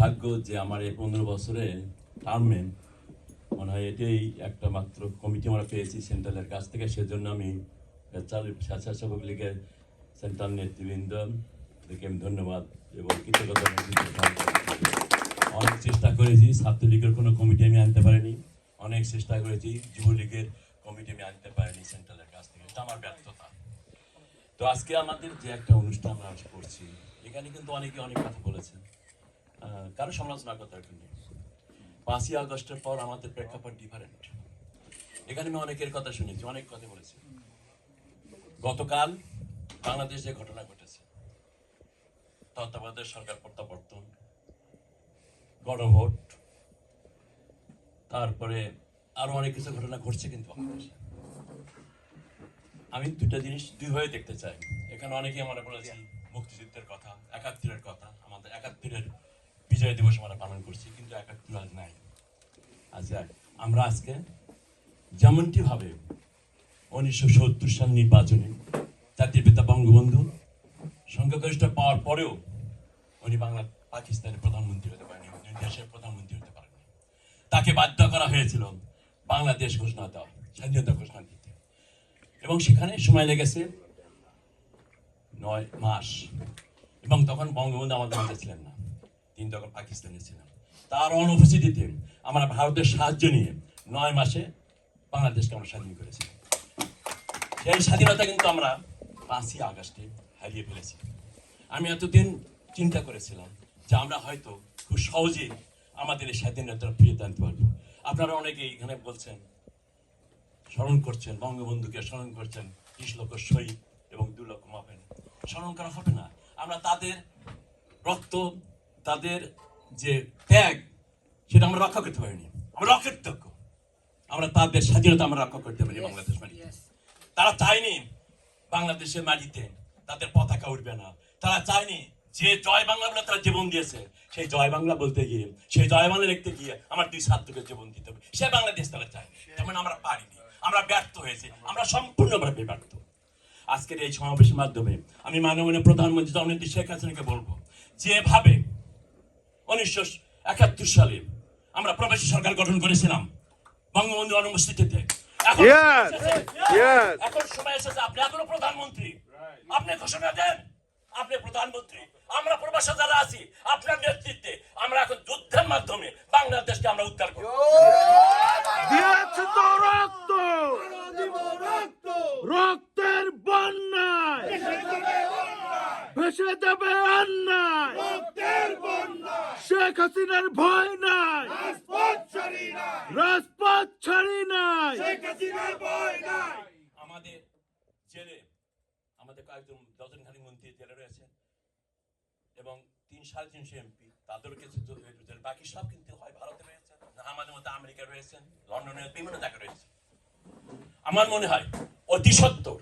ভাগ্য যে আমার এই 15 বছরে টার্মে মনে হয় এটাই একটা মাত্র কমিটি আমরা পেয়েছি সেন্ট্রালের কাছ থেকে। সেজন্য আমি স্বেচ্ছাসেবক লীগের সেন্ট্রাল নেতৃবৃন্দকে আমি ধন্যবাদ এবং কৃতজ্ঞতা। অনেক চেষ্টা করেছি, ছাত্রলীগের কোনো কমিটি আমি আনতে পারিনি, অনেক চেষ্টা করেছি যুবলীগের কমিটি আমি আনতে পারিনি সেন্ট্রালের কাছ থেকে, এটা আমার ব্যর্থতা। তো আজকে আমাদের যে একটা অনুষ্ঠান আমরা করছি, এখানে কিন্তু অনেকে অনেক কথা বলেছেন, কারো সমালোচনা করতে নেই। 5ই আগস্টের পর আমাদের প্রেক্ষাপট ডিফারেন্ট। এখানে আমি অনেকের কথা শুনেছি, অনেক কথা বলেছি। গতকাল বাংলাদেশে যে ঘটনা ঘটেছে, তত্ত্বাবধায়ক সরকার প্রত্যাবর্তন, গণভোট, তারপরে আরো অনেক কিছু ঘটনা ঘটছে। কিন্তু আমি দুটা জিনিস দুইভাবে দেখতে চাই। এখানে অনেকে আমরা বলেছি মুক্তিযুদ্ধের কথা, 71-এর কথা। আমাদের 71-এর বিজয় দিবস আমরা পালন করছি, কিন্তু 71 আজ নাই। আচ্ছা, আমরা আজকে যেমনটি ভাবে 1970 সাল নির্বাচনে জাতির পিতা বঙ্গবন্ধু সংখ্যাগরিষ্ঠ পাওয়ার পরেও উনি পাকিস্তানের প্রধানমন্ত্রী হতে পারেনি, দেশের প্রধানমন্ত্রী হতে পারেনি। তাকে বাধ্য করা হয়েছিল বাংলাদেশ ঘোষণা দেওয়া, স্বাধীনতা ঘোষণা দিতে, এবং সেখানে সময় লেগেছে 9 মাস। এবং তখন বঙ্গবন্ধু আমাদের মাঝে ছিলেন না, তিনি তখন পাকিস্তানে ছিলেন। তার অনুপস্থিতিতে আমরা ভারতের সাহায্য নিয়ে 9 মাসে বাংলাদেশকে আমরা স্বাধীন করেছি। সেই স্বাধীনতা কিন্তু আমরা 5ই আগস্টে হারিয়ে ফেলেছি। আমি এতদিন চিন্তা করেছিলাম যে আমরা হয়তো খুব সহজেই আমাদের এই স্বাধীনতা ফিরিয়ে আনতে পারবো। আপনারা অনেকেই এখানে বলছেন, স্মরণ করছেন, বঙ্গবন্ধুকে স্মরণ করছেন, 30 লক্ষ শহীদ এবং 2 লক্ষ মাপেন। স্মরণ করা হবে না? আমরা তাদের রক্ত, তাদের যে ত্যাগ, সেটা আমরা রক্ষা করতে পারিনি। আমরা অকৃতজ্ঞ। আমরা তাদের স্বাধীনতা আমরা রক্ষা করতে পারি বাংলাদেশ মাটিতে। তারা চায়নি বাংলাদেশের মাটিতে তাদের পতাকা উঠবে না। তারা চায়নি যে জয় বাংলা বলে তারা জীবন দিয়েছে, সেই জয় বাংলা বলতে গিয়ে, সেই জয় বাংলা লিখতে গিয়ে আমার 2 ছাত্রকে জীবন দিতে হবে। সে বাংলাদেশ তারা চায়নি, যেমন আমরা পারিনি। আমরা ব্যর্থ হয়েছি, আমরা সম্পূর্ণভাবে ব্যর্থ। আজকের এই সমাবেশের মাধ্যমে আমি মাননীয় প্রধানমন্ত্রী জননেত্রী শেখ হাসিনাকে বলবো, যেভাবে 1971 সালে আমরা প্রবাসী সরকার গঠন করেছিলাম বঙ্গবন্ধু অনুপস্থিতিতে, এখন সময় এসেছে আপনি এখনো প্রধানমন্ত্রী, আপনি ঘোষণা দেন, আপনি প্রধানমন্ত্রী। আমরা প্রবাসে যারা আছি, আপনার নেতৃত্বে আমরা এখন যুদ্ধের মাধ্যমে বাংলাদেশকে আমরা উদ্ধার করব। রক্তের বন্যায় ভেসে যাবে অন্যায়, শেখ হাসিনার ভয় নাই, রাজপথ ছাড়ি নাই। আমাদের জেলে আমাদের কয়েকজন ডজনখানি মন্ত্রী জেলে রয়েছে এবং 3-350 এমপি, তাদের কিছু বাকি সব কিন্তু হয় ভারতে রয়েছে, আমাদের মধ্যে আমেরিকা রয়েছেন, লন্ডনের বিভিন্ন জায়গায় রয়েছে। আমার মনে হয় অতি সত্বর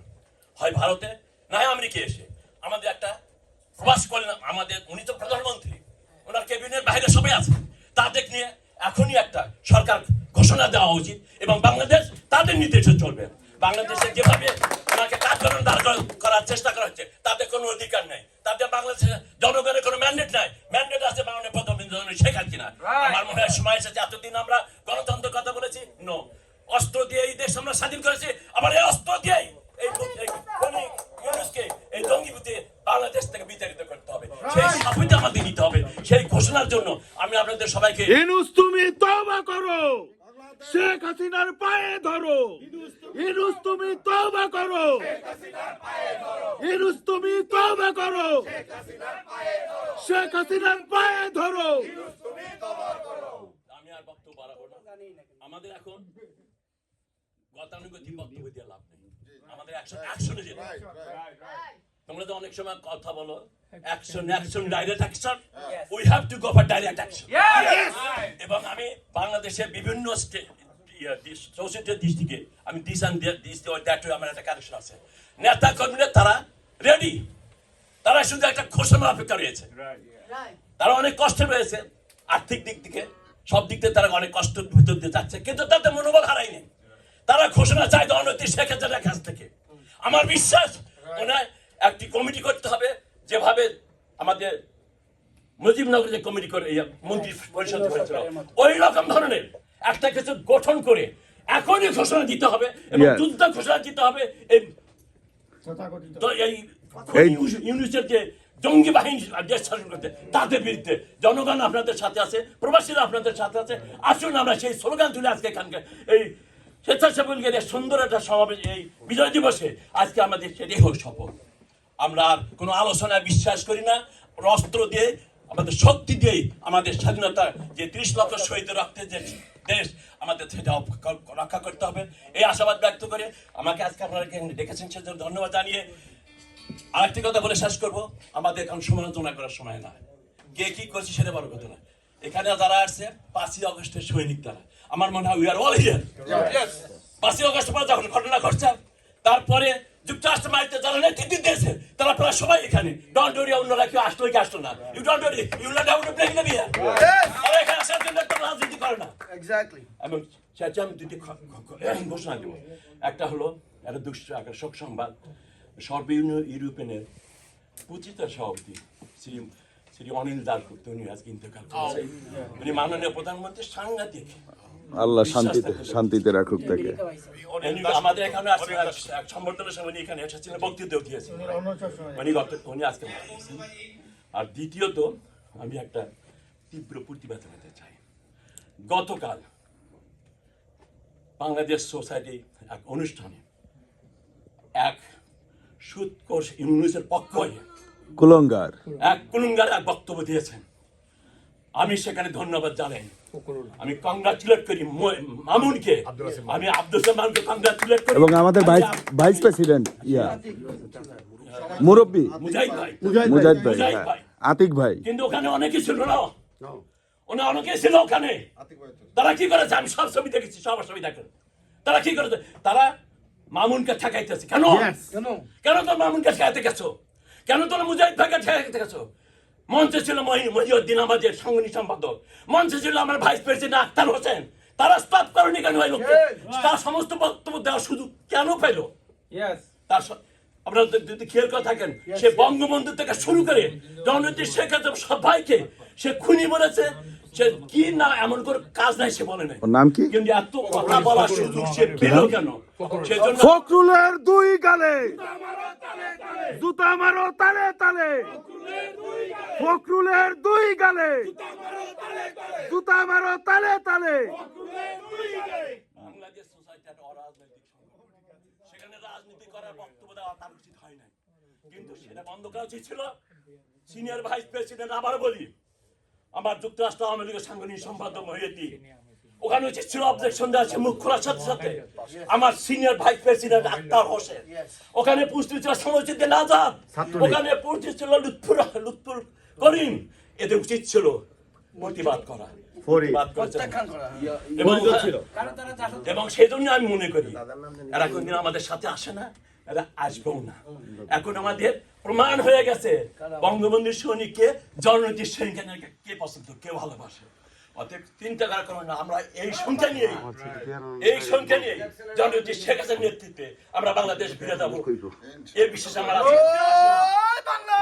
হয় ভারতে না হয় আমেরিকা এসে আমাদের একটা প্রবাস করলেন। আমাদের উনি তো প্রধানমন্ত্রী, ওনার ক্যাবিনেট বাইরে সবাই আছে, তাদের নিয়ে এখনই একটা সরকার ঘোষণা দেওয়া উচিত এবং বাংলাদেশ তাদের নির্দেশে চলবে। বাংলাদেশে যেভাবে ওনাকে কাজকর্ম দাঁড় করার চেষ্টা করা হচ্ছে, তাদের কোনো অধিকার নেই, তাদের বাংলাদেশের জনগণের কোনো ম্যান্ডেট নাই। ম্যান্ডেট আছে বাংলাদেশের প্রধানমন্ত্রী শেখ হাসিনা। আমার মনে হয় সময় এসেছে, এতদিন আমরা গণতন্ত্রের কথা বলেছি, নো, অস্ত্র দিয়ে এই দেশ আমরা স্বাধীন করেছি, আবার এই অস্ত্র দিয়েই এই জঙ্গিবুতে বাংলাদেশ থেকে বিতাড়িত করতে হবে। সেই সাফল্য আমাদের নিতে হবে। সেই ঘোষণার জন্য আমি আপনাদের সবাইকে, ইনুস তুমি তওবা করো, শেখ হাসিনার পায়ে ধরো। ইনুস তুমি তওবা করো, ইনুস তুমি তওবা করো, শেখ হাসিনার পায়ে ধরো। আমি আর বক্তব্য বাড়াবো না। আমাদের এখন গতানুগতিক বক্তব্য দিয়ে লাভ নেই, আমাদের অ্যাকশনে যেতে হবে। তোমরা তো অনেক সময় কথা বলো action, direct action. We have to go for direct action. এবং আমি বাংলাদেশের বিভিন্ন সোসাইটির দিক থেকে আমি আমার একটা কানেকশন আছে। নেতা কর্মীরা তারা রেডি, তারা শুধু একটা ঘোষণা অপেক্ষা রয়েছে। তারা অনেক কষ্টে রয়েছে, আর্থিক দিক থেকে সব দিক থেকে তারা অনেক কষ্টের ভিতর দিয়ে যাচ্ছে, কিন্তু তাদের মনোবল হারায়নি। তারা ঘোষণা চায় জননেত্রী শেখ হাসিনার কাছ থেকে। আমার বিশ্বাস ওনার একটি কমিটি করতে হবে, যেভাবে আমাদের মুজিবনগর যে কমিটি করে মন্ত্রী পরিষদ হয়েছিল ওই রকম ধরনের একটা কিছু গঠন করে এখনই ঘোষণা দিতে হবে এবং যুদ্ধ ঘোষণা দিতে হবে এই ইউনিসের যে জঙ্গি বাহিনী দেশ শাসন করতে তাদের বিরুদ্ধে। জনগণ আপনাদের সাথে আছে, প্রবাসীরা আপনাদের সাথে আছে। আসুন আমরা সেই স্লোগান তুলে আজকে এখানকার এই স্বেচ্ছাসেবকদের সুন্দর একটা সমাবেশ, এই বিজয় দিবসে আজকে আমাদের সেটাই হোক শপথ। আমরা আর কোনো আলোচনায় বিশ্বাস করি না। অস্ত্র দিয়ে আমাদের শক্তি দিয়েই আমাদের স্বাধীনতা যে 30 লক্ষ শহীদের রক্তে যে দেশ আমাদের সেটা রক্ষা করতে হবে এই আশাবাদ ব্যক্ত করে আমাকে আজকে আপনারা ডেকেছেন সেজন্য ধন্যবাদ জানিয়ে আরেকটি কথা বলে শেষ করবো, আমাদের এখন সমালোচনা করার সময় না, কে কি করছে সেটা বড় কথা না। এখানে যারা আসছে 5ই আগস্টের সৈনিক তারা, আমার মনে হয় উই আর অল হিয়ার। 5ই আগস্টের পর যখন ঘটনা ঘটছে তারপরে যুক্তরাষ্ট্র মারিতে যারা নেতৃত্ব দিয়েছে তারা প্রায় সবাই এখানে। ডন্ট ওয়ারি, অন্যরা কেউ আসলো কি আসলো না, you don't worry, you let out break the beer. আর এখানে আসার জন্য একটা রাজনীতি করে না। এক্স্যাক্টলি। এবং সেটা আমি দুটি ঘোষণা দেবো। একটা হলো একটা একটা শোক সংবাদ, সর্ব ইউরোপিয়ানের 25 সভাপতি শ্রী অনিল দাশগুপ্ত উনি আজকে ইন্তেকাল করেছেন। উনি মাননীয় প্রধানমন্ত্রী সাংঘাতিক, আল্লাহ শান্তিতে রাখুক তাকে। আমাদের এখানে এক সম্বর্ধনার সময় এখানে এসেছিলেন, বক্তৃতাও দিয়েছেন, উনি আজকে মারা গেছেন। আর দ্বিতীয়ত আমি একটা তীব্র প্রতিবাদ জানাতে চাই। গতকাল বাংলাদেশ সোসাইটি এক অনুষ্ঠানে এক সুৎকর ইউনুসের পক্ষ হয়ে কুলঙ্গার এক বক্তব্য দিয়েছেন। আমি সেখানে ধন্যবাদ জানাই, আমি কংগ্রাচুলেট করি মামুনকে, আমি আব্দুল সালামকে কংগ্রাচুলেট করি এবং আমাদের ভাইস প্রেসিডেন্ট মুরব্বী মুজাহিদ ভাই, আতিক ভাই। কিন্তু ওখানে অনেকে ছিল না, অনেকে ছিল ওখানে। তারা কি করেছে আমি সব ছবি দেখেছি, সবার ছবি দেখেন। তারা কি করেছে, তারা মামুনকে ঠেকাইতেছে। কেন কেন তোর মামুনকে ঠেকাইতে গেছো? কেন তোর মুজাহিদ ভাইকে ঠেকাইতে গেছো? মঞ্চে ছিল মহিউদ্দিন আমাদের সাংগঠনিক সম্পাদক, মঞ্চে ছিল আমার ভাইস প্রেসিডেন্ট আখতার হোসেন। তারা স্টপ করেনি কেন? ওই লোককে তার সমস্ত বক্তব্য দেওয়ার সুযোগ কেন পাইল? তার আপনারা যদি খেয়াল করে থাকেন, সে বঙ্গবন্ধু থেকে শুরু করে জননেত্রী শেখ হাসিনা সবাইকে সে খুনি বলেছে। সে কি না এমন করে কাজ নাই সে বলে নাই। নাম কি? কিন্তু এত কথা বলার সুযোগ সে পেল কেন? সেজন্য ফখরুলের 2 গালে জুতা মারো তালে তালে, ফখরুলের 2 গালে জুতা মারো তালে তালে। বাংলাদেশ সোসাইটি একটা অরাজনৈতিক সংগঠন, সেখানে রাজনীতি করার বক্তব্য দেওয়া তার উচিত হয় না, কিন্তু সেটা বন্ধ করা উচিত ছিল। সিনিয়র ভাইস প্রেসিডেন্ট আবার বলি, আমার যুক্তরাষ্ট্র আওয়ামী লীগের সাংগঠনিক সম্পাদক মহিউদ্দিন, ওখানে উচিত ছিল অবজেকশন দেওয়া, মুখ খোলার সাথে সাথে আমার senior vice president Akhtar Hossain, ওখানে উপস্থিত ছিল সমচিদ্দিন আজাদ, ওখানে উপস্থিত ছিল লুৎফুর করিম। এদের উচিত ছিল প্রতিবাদ করা, এবং সেই জন্য আমি মনে করি এরা কোনদিন আমাদের সাথে আসে না, এরা আসবেও না। এখন আমাদের প্রমাণ হয়ে গেছে বঙ্গবন্ধুর সৈনিককে জননীতির সৈনিককে কে পছন্দ, কে ভালোবাসে। অতএব চিন্তা করার কারণ না, আমরা এই সংখ্যা নিয়ে জননীতির শেখ হাসিনার নেতৃত্বে আমরা বাংলাদেশ ফিরে যাবো, এই বিশ্বাস আমার আছে। জয় বাংলা।